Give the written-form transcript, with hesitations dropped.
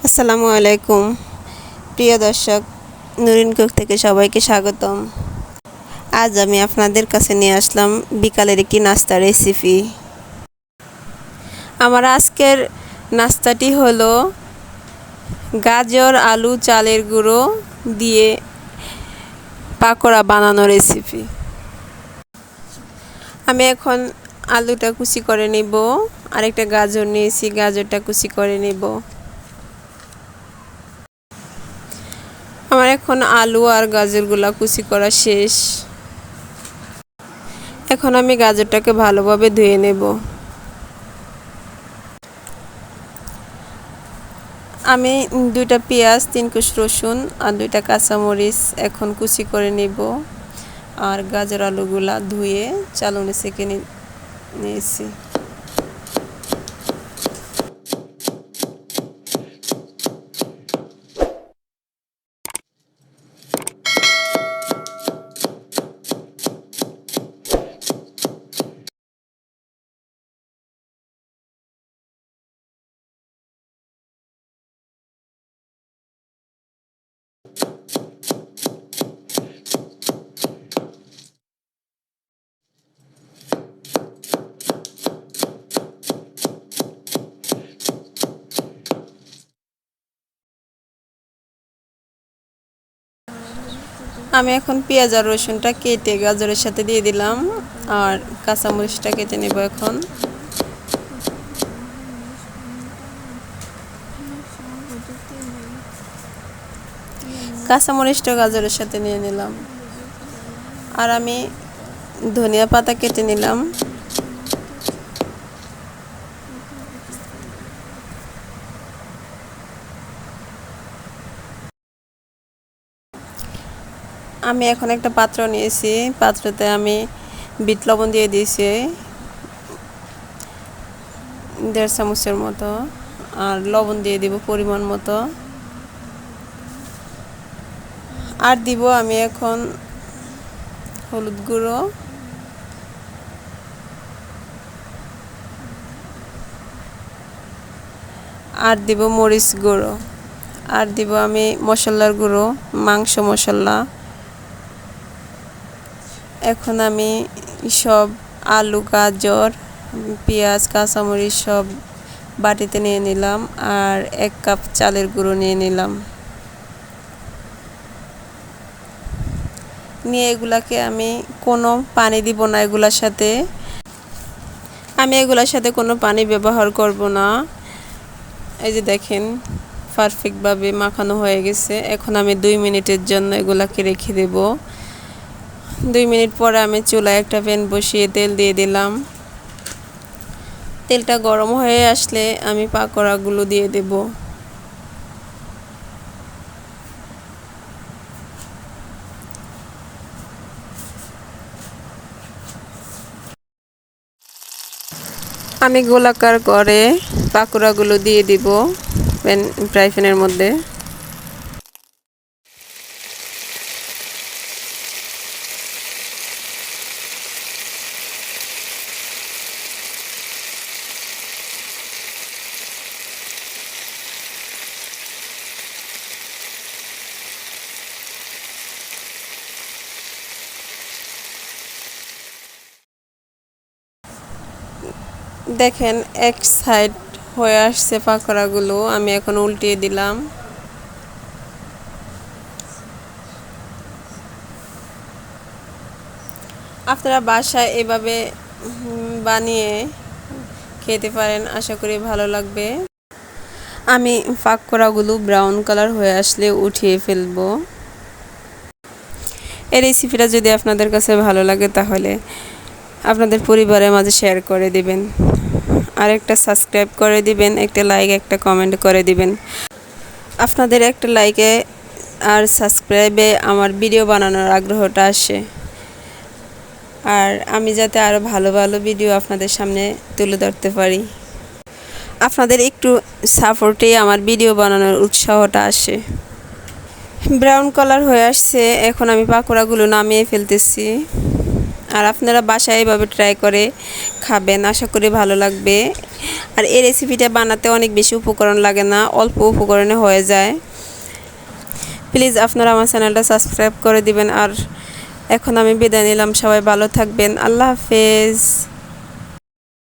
আসসালামু আলাইকুম প্রিয় দর্শক, নুরিন কুক থেকে সবাইকে স্বাগতম। আজ আমি আপনাদের কাছে নিয়ে আসলাম বিকালের একটি নাস্তা রেসিপি। আমার আজকের নাস্তাটি হলো গাজর, আলু, চালের গুঁড়ো দিয়ে পাকোড়া বানানো রেসিপি। আমি এখন আলুটা কুচি করে নিব, আরেকটা গাজর নিয়েছি, গাজরটা কুচি করে নিব। আমার এখন আলু আর গাজরগুলা কুচি করা শেষ। এখন আমি গাজরটাকে ভালোভাবে ধুয়ে নেব। আমি 2টা পেঁয়াজ, 3 কোষ রসুন আর 2টা কাঁচামরিচ এখন কুচি করে নেব। আর গাজর আলুগুলা ধুয়ে চালনে সেঁকে নিয়েছি। আমি এখন পেঁয়াজ আর রসুনটা কেটে গাজরের সাথে দিয়ে দিলাম, আর কাঁচামরিচটা কেটে নেব। এখন কাঁচামরিচটা গাজরের সাথে নিয়ে নিলাম, আর আমি ধনিয়া পাতা কেটে নিলাম। আমি এখন একটা পাত্র নিয়েছি, পাত্রতে আমি বিট লবণ দিয়ে দিয়েছি 1.5 চামচের মতো, আর লবণ দিয়ে দিব পরিমাণ মতো। আর দিব আমি এখন হলুদ গুঁড়ো, আর দিব মরিচ গুঁড়ো, আর দিব আমি মশলার গুঁড়ো, মাংস মশলা। এখন আমি সব আলু, গাজর, পেঁয়াজ, কাঁচামরিচ সব বাটিতে নিয়ে নিলাম, আর 1 কাপ চালের গুঁড়ো নিয়ে নিলাম। নিয়ে এগুলাকে আমি কোনো পানি দিব না, এগুলোর সাথে কোনো পানি ব্যবহার করব না। এই যে দেখেন পারফেক্টভাবে মাখানো হয়ে গেছে। এখন আমি 2 মিনিটের জন্য এগুলাকে রেখে দেব। 2 মিনিট পরে আমি চুলায় একটা প্যান বসিয়ে তেল দিয়ে দিলাম। তেলটা গরম হয়ে আসলে আমি পাকোড়াগুলো দিয়ে দেব। আমি গোলাকার করে পাকোড়াগুলো দিয়ে দিব ফ্রাই প্যানের মধ্যে। দেখেন এক সাইড হয়ে আসছে পাকোড়াগুলো, আমি এখন উল্টিয়ে দিলাম। আপনারা বাসায় এভাবে বানিয়ে খেতে পারেন, আশা করি ভালো লাগবে। আমি পাকোড়াগুলো ব্রাউন কালার হয়ে আসলে উঠিয়ে ফেলবো। এই রেসিপিটা যদি আপনাদের কাছে ভালো লাগে তাহলে আপনাদের পরিবারের মাঝে শেয়ার করে দিবেন, আর একটা সাবস্ক্রাইব করে দিবেন, একটা লাইক, একটা কমেন্ট করে দিবেন। আপনাদের একটা লাইকে আর সাবস্ক্রাইবে আমার ভিডিও বানানোর আগ্রহটা আসে, আর আমি যাতে আরও ভালো ভালো ভিডিও আপনাদের সামনে তুলে ধরতে পারি। আপনাদের একটু সাপোর্টে আমার ভিডিও বানানোর উৎসাহটা আসে। ব্রাউন কালার হয়ে আসছে, এখন আমি পাকোড়াগুলো নামিয়ে ফেলতেছি। আর আপনারা বাসায় এভাবে ট্রাই করে খাবেন, আশা করি ভালো লাগবে। আর এই রেসিপিটা বানাতে অনেক বেশি উপকরণ লাগে না, অল্প উপকরণে হয়ে যায়। প্লিজ আপনারা আমার চ্যানেলটা সাবস্ক্রাইব করে দিবেন। আর এখন আমি বিদায় নিলাম, সবাই ভালো থাকবেন, আল্লাহ হাফেজ।